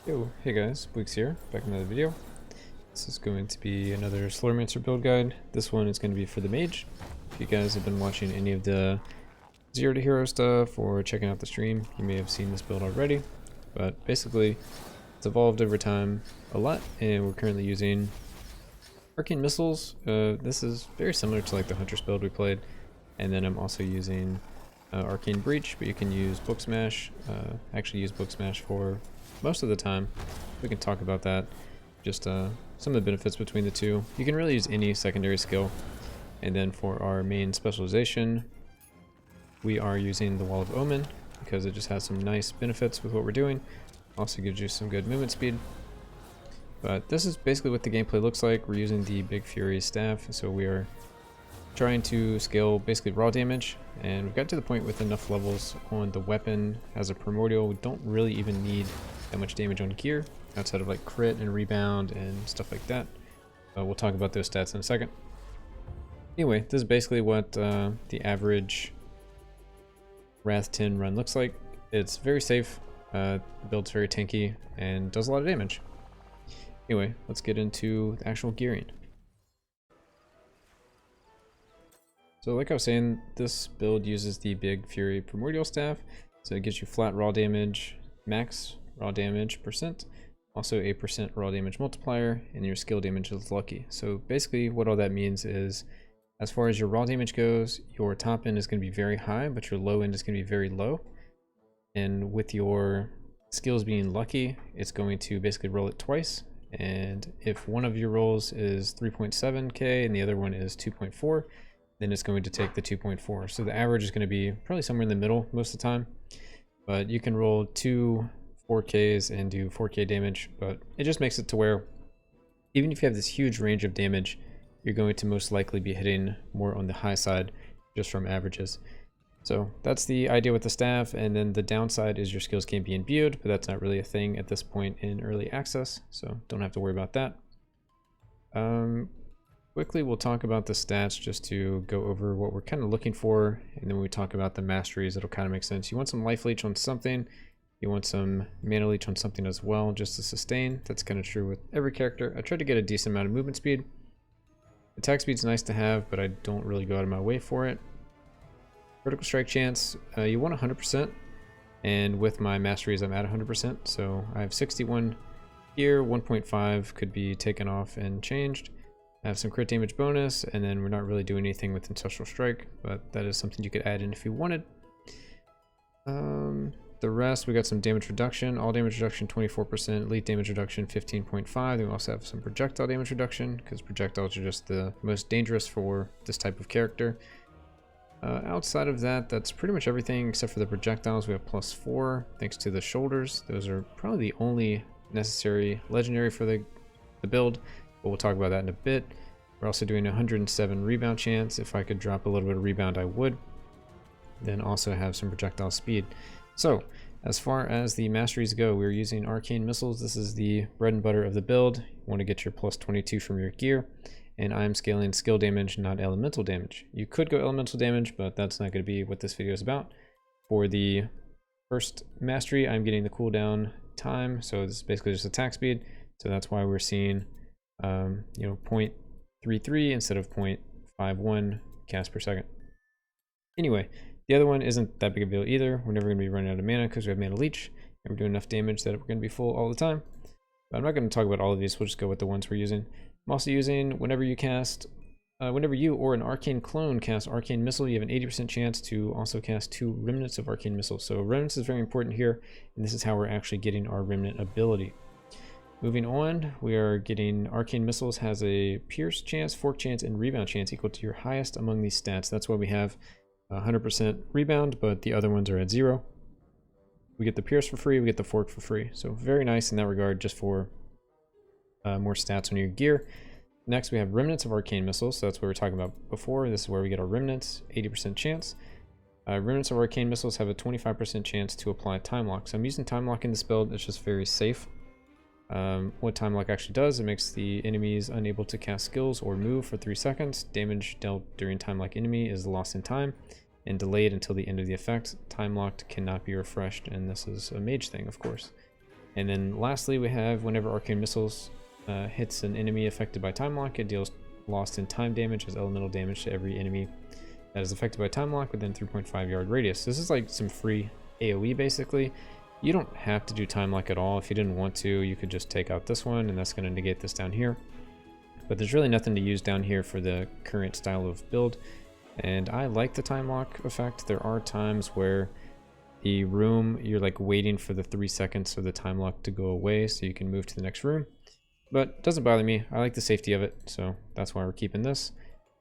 Yo, hey guys, Bweeks here, back in another video. This is going to be another Slormancer build guide. This one is going to be for the Mage. If you guys have been watching any of the Zero to Hero stuff or checking out the stream, you may have seen this build already. But basically, it's evolved over time a lot, and we're currently using Arcane Missiles. This is very similar to like the Huntress build we played. And then I'm also using Arcane Breach, but you can use Book Smash. Actually use Book Smash for most of the time. We can talk about that. Just some of the benefits between the two. You can really use any secondary skill. And then for our main specialization, we are using the Wall of Omen because it just has some nice benefits with what we're doing. Also gives you some good movement speed. But this is basically what the gameplay looks like. We're using the Big Fury staff, so we are trying to scale basically raw damage, and we've got to the point with enough levels on the weapon as a primordial. We don't really even need that much damage on gear outside of like crit and rebound and stuff like that. We'll talk about those stats in a second. Anyway, this is basically what the average Wrath 10 run looks like. It's very safe, builds very tanky, and does a lot of damage. Anyway, let's get into the actual gearing. So like I was saying, this build uses the Big Fury Primordial Staff, so it gives you flat raw damage, max raw damage percent, also a percent raw damage multiplier, and your skill damage is lucky. So basically what all that means is, as far as your raw damage goes, your top end is going to be very high, but your low end is going to be very low. And with your skills being lucky, it's going to basically roll it twice. And if one of your rolls is 3.7k and the other one is 2.4, then it's going to take the 2.4. So the average is going to be probably somewhere in the middle most of the time. But you can roll two 4Ks and do 4K damage, but it just makes it to where even if you have this huge range of damage, you're going to most likely be hitting more on the high side just from averages. So that's the idea with the staff, and then the downside is your skills can't be imbued, but that's not really a thing at this point in early access, so don't have to worry about that. Quickly, we'll talk about the stats just to go over what we're kind of looking for, and then when we talk about the masteries, it'll kind of make sense. You want some life leech on something, you want some mana leech on something as well, just to sustain. That's kind of true with every character. I tried to get a decent amount of movement speed. Attack speed's nice to have, but I don't really go out of my way for it. Critical strike chance, you want 100%, and with my masteries I'm at 100%, so I have 61 here, 1.5 could be taken off and changed. I have some crit damage bonus, and then we're not really doing anything with Ancestral Strike, but that is something you could add in if you wanted. The rest, we got some damage reduction, all damage reduction 24%, elite damage reduction 15.5. Then we also have some projectile damage reduction, because projectiles are just the most dangerous for this type of character. Outside of that, that's pretty much everything except for the projectiles. We have +4 thanks to the shoulders. Those are probably the only necessary legendary for the build, but we'll talk about that in a bit. We're also doing 107 rebound chance. If I could drop a little bit of rebound, I would. Then also have some projectile speed. So as far as the masteries go, we're using Arcane Missiles. This is the bread and butter of the build. You want to get your +22 from your gear. And I'm scaling skill damage, not elemental damage. You could go elemental damage, but that's not going to be what this video is about. For the first mastery, I'm getting the cooldown time, so this is basically just attack speed. So that's why we're seeing, 0.33 instead of 0.51 cast per second. Anyway, the other one isn't that big of a deal either. We're never going to be running out of mana because we have mana leech, and we're doing enough damage that we're going to be full all the time. But I'm not going to talk about all of these. We'll just go with the ones we're using. I'm also using, whenever you or an Arcane clone cast Arcane Missile, you have an 80% chance to also cast 2 Remnants of Arcane Missile. So Remnants is very important here, and this is how we're actually getting our Remnant ability. Moving on, we are getting Arcane Missiles has a Pierce chance, Fork chance, and Rebound chance equal to your highest among these stats. That's why we have 100% Rebound, but the other ones are at 0. We get the Pierce for free, we get the Fork for free. So very nice in that regard, just for more stats on your gear. Next, we have Remnants of Arcane Missiles. So that's what we were talking about before. This is where we get our Remnants, 80% chance. Remnants of Arcane Missiles have a 25% chance to apply Time Lock. So I'm using Time Lock in this build. It's just very safe. What Time Lock actually does, it makes the enemies unable to cast skills or move for 3 seconds. Damage dealt during Time Lock enemy is lost in time and delayed until the end of the effect. Time locked cannot be refreshed, and this is a mage thing, of course. And then lastly, we have whenever Arcane Missiles hits an enemy affected by Time Lock, it deals lost in time damage as elemental damage to every enemy that is affected by Time Lock within 3.5 yard radius. This is like some free AoE basically. You don't have to do Time Lock at all. If you didn't want to, you could just take out this one and that's going to negate this down here. But there's really nothing to use down here for the current style of build. And I like the Time Lock effect. There are times where the room, you're like waiting for the 3 seconds of the Time Lock to go away so you can move to the next room. But it doesn't bother me. I like the safety of it, so that's why we're keeping this.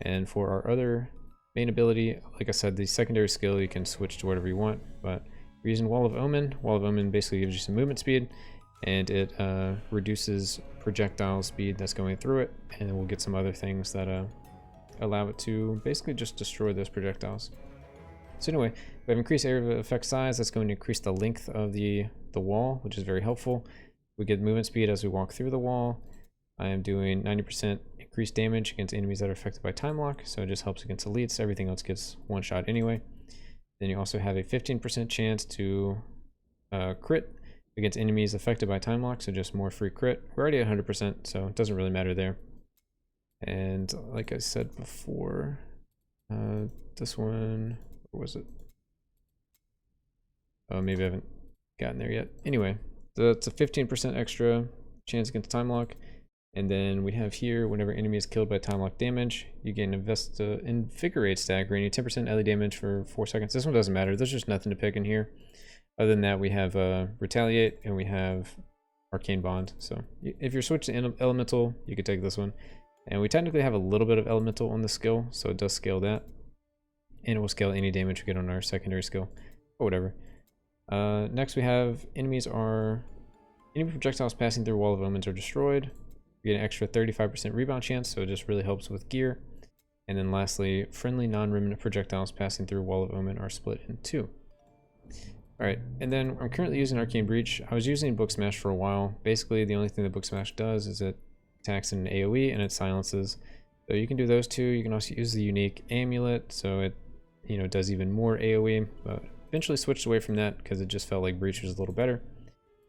And for our other main ability, like I said, the secondary skill, you can switch to whatever you want. But we're using Wall of Omen. Wall of Omen basically gives you some movement speed, and it reduces projectile speed that's going through it, and we'll get some other things that allow it to basically just destroy those projectiles. So anyway, we have increased area of effect size. That's going to increase the length of the wall, which is very helpful. We get movement speed as we walk through the wall. I am doing 90% increased damage against enemies that are affected by Time Lock, so it just helps against elites. Everything else gets one shot anyway. Then you also have a 15% chance to crit against enemies affected by Time Lock, so just more free crit. We're already at 100%, so it doesn't really matter there. And like I said before, this one, where was it? Oh, maybe I haven't gotten there yet. Anyway, that's a 15% extra chance against Time Lock. And then we have here, whenever enemy is killed by Time Lock damage, you gain Invigorate stack, granting 10% LE damage for 4 seconds. This one doesn't matter. There's just nothing to pick in here. Other than that, we have Retaliate and we have Arcane Bond. So if you're switching to Elemental, you could take this one. And we technically have a little bit of Elemental on the skill, so it does scale that. And it will scale any damage we get on our secondary skill, or whatever. Next we have enemy projectiles passing through Wall of Omens are destroyed. You get an extra 35% rebound chance, so it just really helps with gear. And then lastly, friendly non-remnant projectiles passing through Wall of Omen are split in 2. Alright, and then I'm currently using Arcane Breach. I was using Book Smash for a while. Basically, the only thing that Book Smash does is it attacks in an AoE and it silences. So you can do those two. You can also use the unique amulet, so it does even more AoE, but eventually switched away from that because it just felt like Breach was a little better.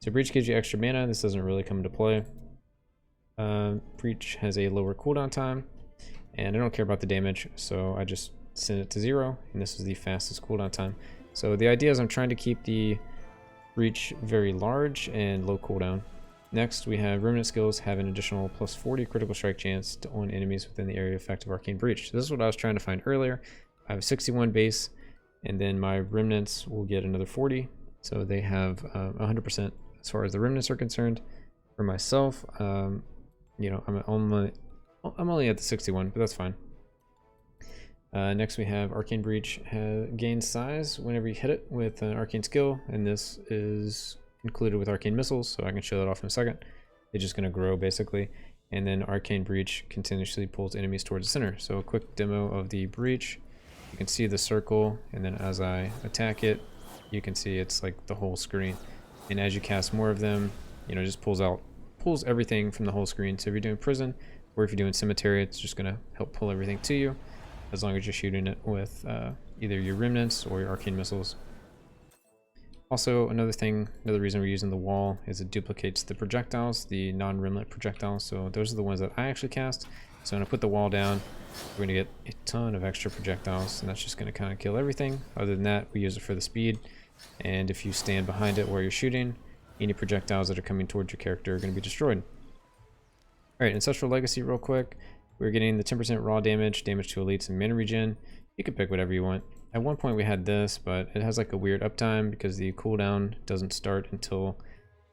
So Breach gives you extra mana. This doesn't really come into play. Breach has a lower cooldown time, and I don't care about the damage, so I just send it to 0, and this is the fastest cooldown time. So the idea is I'm trying to keep the Breach very large and low cooldown. Next, we have Remnant skills have an additional plus 40 critical strike chance on enemies within the area effect of Arcane Breach. This is what I was trying to find earlier. I have 61 base, and then my Remnants will get another 40, so they have 100% as far as the Remnants are concerned. For myself, I'm only at the 61, but that's fine. Next we have Arcane Breach gains size whenever you hit it with an arcane skill, and this is included with Arcane Missiles, so I can show that off in a second. It's just going to grow basically, and then Arcane Breach continuously pulls enemies towards the center. So a quick demo of the Breach. You can see the circle, and then as I attack it, you can see it's like the whole screen. And as you cast more of them, it just pulls everything from the whole screen. So if you're doing prison, or if you're doing cemetery, it's just going to help pull everything to you, as long as you're shooting it with either your remnants or your arcane missiles. Also, another reason we're using the wall is it duplicates the projectiles, the non-remnant projectiles. So those are the ones that I actually cast. So when I put the wall down, we're going to get a ton of extra projectiles, and that's just going to kind of kill everything. Other than that, we use it for the speed, and if you stand behind it where you're shooting, any projectiles that are coming towards your character are going to be destroyed. Alright, Ancestral Legacy real quick. We're getting the 10% raw damage to elites, and mana regen. You can pick whatever you want. At one point we had this, but it has like a weird uptime because the cooldown doesn't start until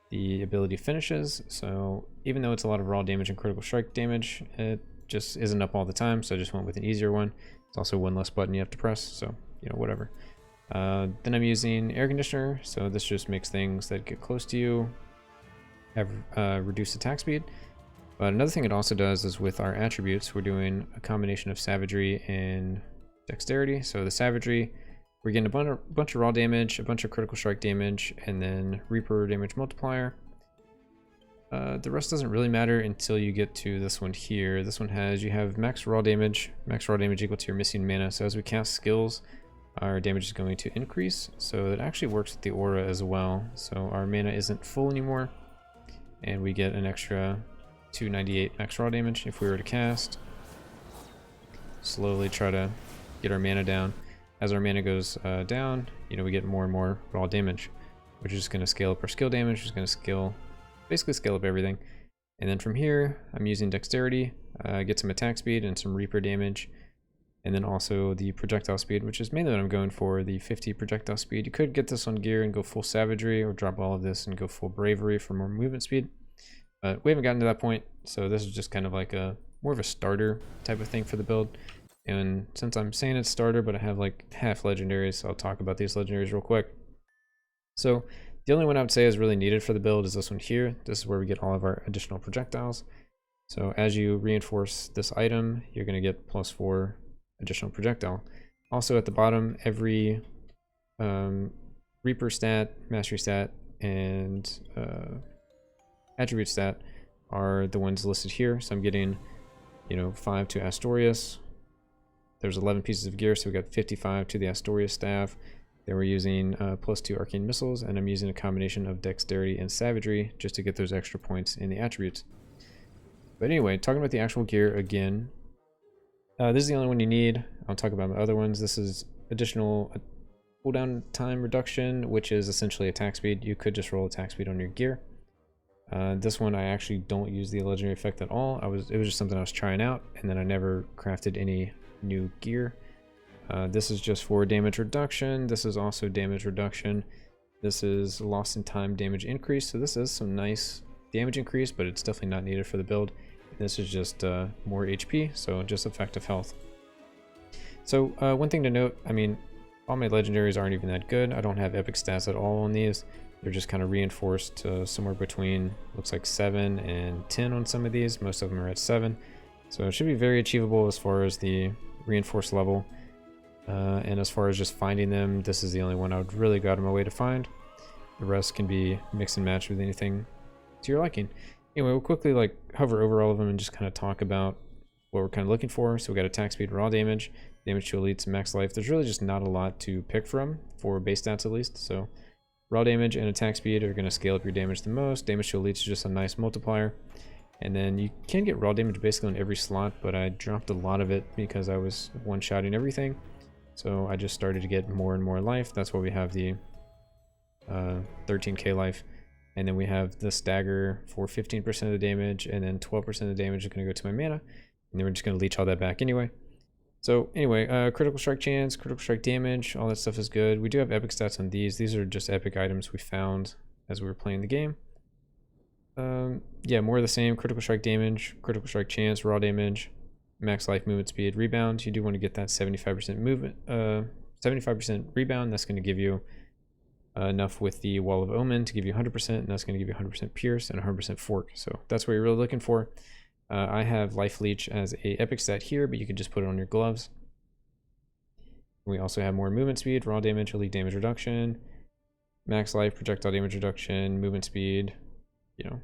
the ability finishes. So even though it's a lot of raw damage and critical strike damage, it just isn't up all the time, so I just went with an easier one. It's also one less button you have to press, so whatever. Then I'm using Air Conditioner, so this just makes things that get close to you have reduced attack speed. But another thing it also does is with our attributes, we're doing a combination of Savagery and Dexterity. So the Savagery, we're getting a bunch of raw damage, a bunch of critical strike damage, and then Reaper damage multiplier. The rest doesn't really matter until you get to this one here. This one you have max raw damage equal to your missing mana. So as we cast skills, our damage is going to increase. So it actually works with the aura as well. So our mana isn't full anymore, and we get an extra 298 max raw damage if we were to cast. Slowly try to get our mana down. As our mana goes down, you know, we get more and more raw damage, which is just going to scale up our skill damage, which is going to basically scale up everything. And then from here, I'm using dexterity, get some attack speed and some reaper damage, and then also the projectile speed, which is mainly what I'm going for, the 50 projectile speed. You could get this on gear and go full savagery, or drop all of this and go full bravery for more movement speed. But we haven't gotten to that point, so this is just kind of like more of a starter type of thing for the build. And since I'm saying it's starter, but I have like half legendaries, so I'll talk about these legendaries real quick. So the only one I would say is really needed for the build is this one here. This is where we get all of our additional projectiles. So as you reinforce this item, you're going to get +4 additional projectile. Also at the bottom, every Reaper stat, Mastery stat, and attribute stat are the ones listed here. So I'm getting, you know, 5 to Astorius. There's 11 pieces of gear, so we got 55 to the Astorius staff. Then we're using +2 arcane missiles, and I'm using a combination of dexterity and savagery just to get those extra points in the attributes. But anyway, talking about the actual gear again, this is the only one you need. I'll talk about my other ones. This is additional cooldown time reduction, which is essentially attack speed. You could just roll attack speed on your gear. This one I actually don't use the legendary effect at all. It was just something I was trying out, and then I never crafted any new gear. This is just for damage reduction. This is also damage reduction. This is lost in time damage increase. So this is some nice damage increase, but it's definitely not needed for the build. This is just more HP, so just effective health. So one thing to note, I mean, all my legendaries aren't even that good. I don't have epic stats at all on these. They're just kind of reinforced somewhere between, looks like 7 and 10 on some of these. Most of them are at 7. So it should be very achievable as far as the reinforced level. And as far as just finding them, this is the only one I would really go out of my way to find. The rest can be mix and match with anything to your liking. Anyway, we'll quickly like hover over all of them and just kind of talk about what we're kind of looking for. So we got attack speed, raw damage, damage to elites, max life. There's really just not a lot to pick from for base stats at least. So raw damage and attack speed are going to scale up your damage the most. Damage to elites is just a nice multiplier. And then you can get raw damage basically on every slot, but I dropped a lot of it because I was one-shotting everything. So I just started to get more and more life. That's why we have the 13k life. And then we have the stagger for 15% of the damage, and then 12% of the damage is going to go to my mana. And then we're just going to leech all that back anyway. So anyway, critical strike chance, critical strike damage, all that stuff is good. We do have epic stats on these. These are just epic items we found as we were playing the game. Yeah, more of the same. Critical strike damage, critical strike chance, raw damage, max life, movement speed, rebound. You do want to get that 75% movement, 75% rebound. That's going to give you enough with the Wall of Omen to give you 100%, and that's going to give you 100% pierce and 100% fork. So that's what you're really looking for. I have life leech as a epic stat here, but you can just put it on your gloves. We also have more movement speed, raw damage, elite damage reduction, max life, projectile damage reduction, movement speed. You know,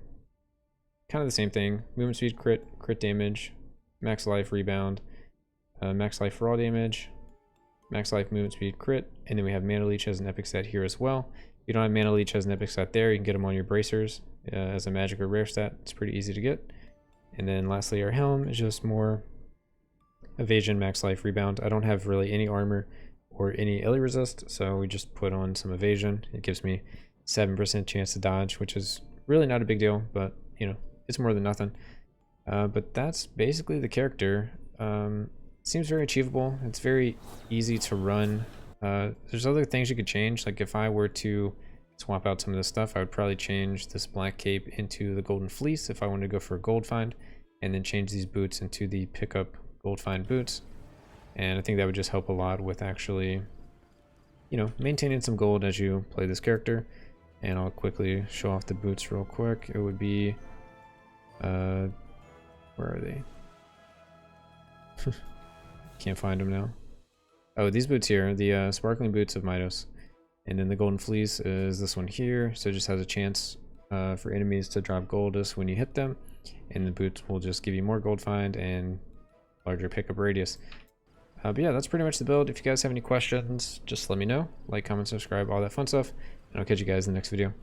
kind of the same thing. Movement speed, crit damage, max life, rebound, max life, raw damage, max life, movement speed, crit, and then we have mana leech as an epic stat here as well. If you don't have mana leech as an epic stat there, you can get them on your bracers as a magic or rare stat. It's pretty easy to get. And then lastly, our helm is just more evasion, max life, rebound. I don't have really any armor or any illy resist, so we just put on some evasion. It gives me 7% chance to dodge, which is really not a big deal, but you know, it's more than nothing. But that's basically the character. Seems very achievable. It's very easy to run. There's other things you could change. Like if I were to swap out some of this stuff, I would probably change this black cape into the golden fleece if I wanted to go for a gold find, and then change these boots into the pickup gold find boots. And I think that would just help a lot with actually, you know, maintaining some gold as you play this character. And I'll quickly show off the boots real quick. It would be, where are they? Can't find them now. Oh, these boots here, the sparkling boots of Midos. And then the golden fleece is this one here. So it just has a chance for enemies to drop goldus when you hit them. And the boots will just give you more gold find and larger pickup radius. But yeah, that's pretty much the build. If you guys have any questions, just let me know. Like, comment, subscribe, all that fun stuff. And I'll catch you guys in the next video.